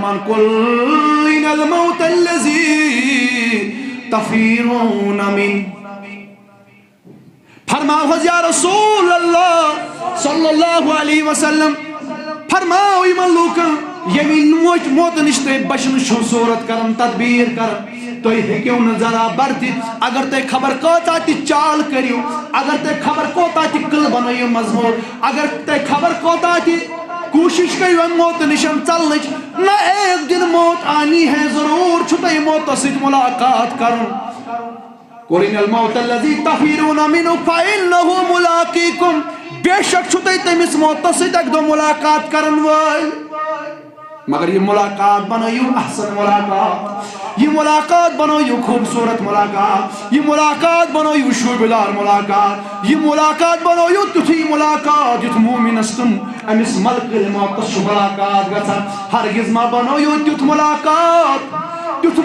فرمان قل ان الموت الذي تفیرون من فرماؤ یا رسول اللہ صلی اللہ علیہ وسلم فرماؤ ایمان لوکن یمین موت نشتے بچن شو صورت کرن تدبیر کرن تو ہیکیو نظرہ برتی اگر تے خبر کوتا تی چال کریو اگر تے خبر کوتا تی کل بنائیو مضمور اگر تے خبر کوتا تی کوشش کریو موت نشم چلنچ نہ ایک دن موت آنی ہے ضرور چھتے موت سید ملاقات کرن قُلِ الْمَوْتَ الَّذِي تَفِيرُونَ مِنْهُ فَإِنَّهُ مُلَاقِيكُمْ بے شک چھتے تیمیس موت سید ایک دو ملاقات کرن وائی مگر یہ ملاقات بنائیو احسن ملاقات یہ ملاقات بنائیو خوبصورت ملاقات یہ ملاقات بنائیو شوبلار ملاقات یہ ملاقات بنائیو تھی ملاقات یت مومن استم امیس ملک الموت شو ملاقات گسا ہرگز ما بنائیو تیت ملاقات تیت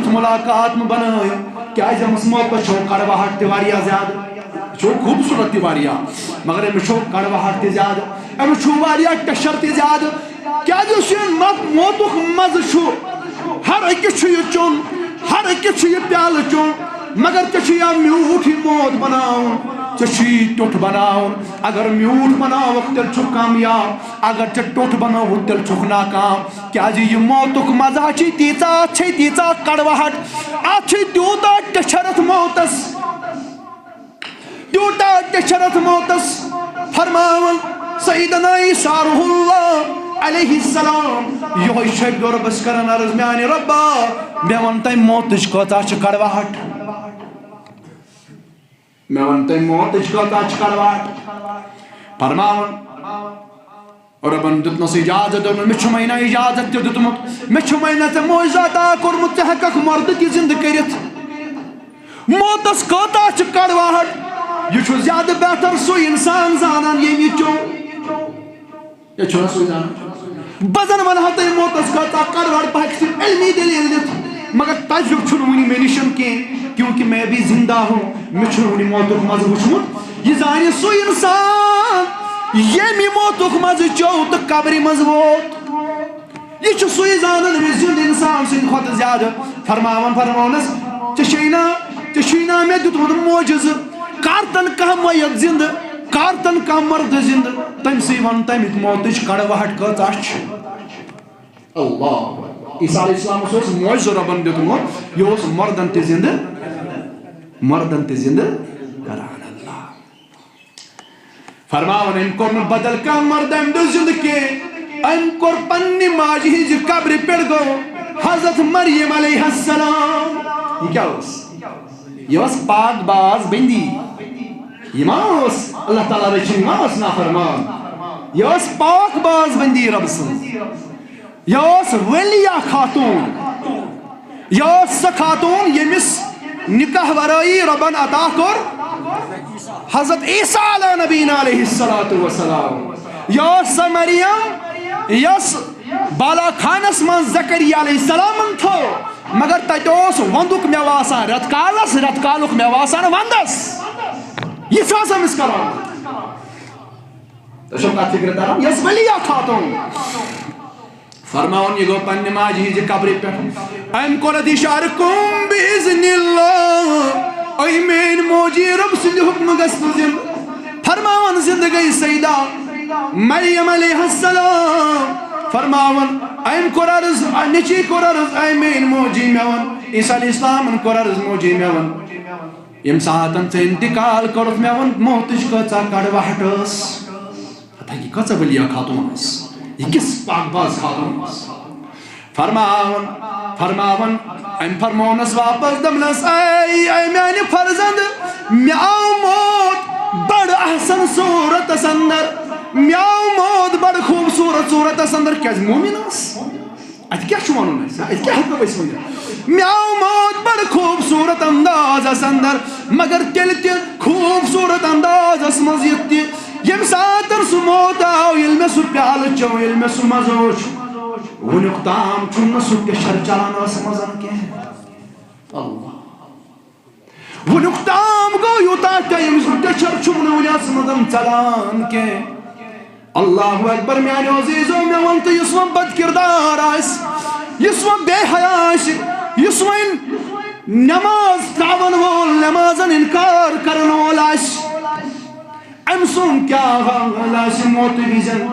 ملاقات میں بنائیو کیا جمس موت پر چھو کڑواہٹ تیواریا زیادہ چھو خوبصورت تیواریا مگر امی چھو کڑواہٹ تی زیادہ امی چھو واریا ٹشر تی زیادہ کیا جو سین موتوک مز شو ہر ایک چھو یہ چون ہر ایک چھو یہ پیال چون مگر چھو یہ میوٹی موت بناؤن چھو یہ ٹوٹ بناؤن اگر میوٹ بناؤ تل چھو کامیاب اگر ٹوٹ بناؤ تل چھو ناکام کیا جی یہ موتوک مزا چھی تیتا کڑواہٹ آچھی دیوتا ٹشرت موتس دیوتا ٹشرت موتس فرماؤن سیدنا عیسیٰ روح اللہ علیہ السلام یہ شیخ دور بس کرن عرض میانی ربا میں ونتا موتش کوتا چھ کڑواہٹ میں ونتا موتش کوتا چھ کڑواہٹ فرماون ربن دتنا سی اجازت اور میں چھمائنا اجازت دتمت میں چھمائنا تے معجزات کرمت تے حقق مرد کی زندہ کرت موتس کوتا چھ کڑواہٹ یہ چھو زیادہ بہتر سوئی انسان زانان یہ میچو یہ چھوڑا سوئی زانان بزن ونہتا ہے موتس کوتا کڑواہٹ پاکسی علمی دلیل دیت مگر تجرب چھنونی میں نشن کی کیونکہ میں بھی زندہ ہوں میں چھنونی موتوک مذہب وچمت یہ زانی سوئی انسان یہ می موتوک مذہب چوت قبری مذہبوت یہ چھو سوئی زانن میں زند انسان سن خود زیادہ فرماونس چشینا میں دیتمت موجز کارتن کا میت زند کارتن کا مرد زند تم سی ون تمیت موتش کڑواہٹ کتاچ اللہ عیسیٰ علیہ السلام اس موجز ربن دیتمت یہ اس مردن تی زند کران اللہ فرماون ان کو بدل کا مردن دو زند کے ان کو پنی ماجی ہی جو قبر پیڑ گو حضرت مریم علیہ السلام یہ کیا اس یہ اس پاک باز بندی یہ ماس اللہ تعالیٰ رچن ماس نافرمان یہ اس پاک باز بندی رب سن یہ اس ولیہ خاتون یہ اس خاتون یہ مس نکاح ورائی ربن عطا کر حضرت عیسیٰ علیہ نبینا علیہ السلام یہ اس مریم یہ بالا خانس من زکریہ علیہ السلام تھو مگر تیتوس وندک میواسان رتکالک میواسان وندس یہ ساسا مسکران تو شکات فکر دارم یس ولیہ خاتون فرماؤن یہ گو پنی ماجی جی قبری پر ام قرد اشارکم بیزن اللہ ایمین موجی رب سندھ حکم گست زند فرماؤن زندگی سیدہ مریم علیہ السلام فرماون ام قرارز نچی قرارز ایمین موجی میون عیسیٰ علیہ السلام قرارز موجی میون یم ساتن سے انتقال کرت میون موتش کچا کڑواہٹس پتہ یہ کچا ولیہ خاتون اس یہ کس پاک باز خاتون اس فرماون ام فرمونس واپس دمنس اے میانی فرزند میاو موت بڑ احسن صورت سندر میاو موت بڑ خوبصورت صورت سندر کیا مومن اس ات کیا چھو مانون ہے ات کیا حکم اس میں میاو موت بڑ خوبصورت انداز سندر مگر تیل خوبصورت انداز اس مزید یم ساتر سو موت آو علم سو پیال چو علم سو مزوچ ونک تام چون سو کشر چلان اس مزن کے اللہ ونک تام گو یوتا ٹائم سو کشر چون اس مزن چلان کے اللہ اکبر میانیو عزیزو میں ون تو یس ون بد کردار آس یس ون بے حیا آس یس ون نماز تراون وول نمازن انکار کرن وول آس ام سن کیا حال آس موت وزن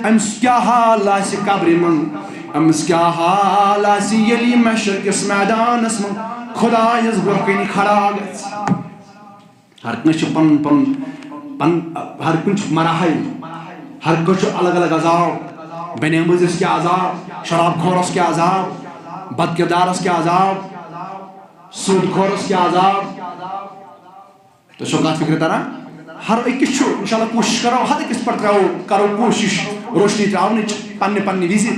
امس کیا حال آس قبر من امس کیا حال آس یلی محشر کس میدانس من خدایس برکنی کھڑا گژھِ ہر کانٛہہ پن پن پن ہر کُنہِ مراحل ہر کانٛہہ الگ الگ عذاب بے نمازس کیا عذاب شراب خورس کیا عذاب بد کردارس کیا عذاب سود خورس کیا عذاب تو چھو کتھ فکر تران ہر أکِس چھُ انشاءاللہ کوشش کرو ہر أکِس پر کرو کوشش روشنی تراونٕچ پننہِ پننہِ وِزِ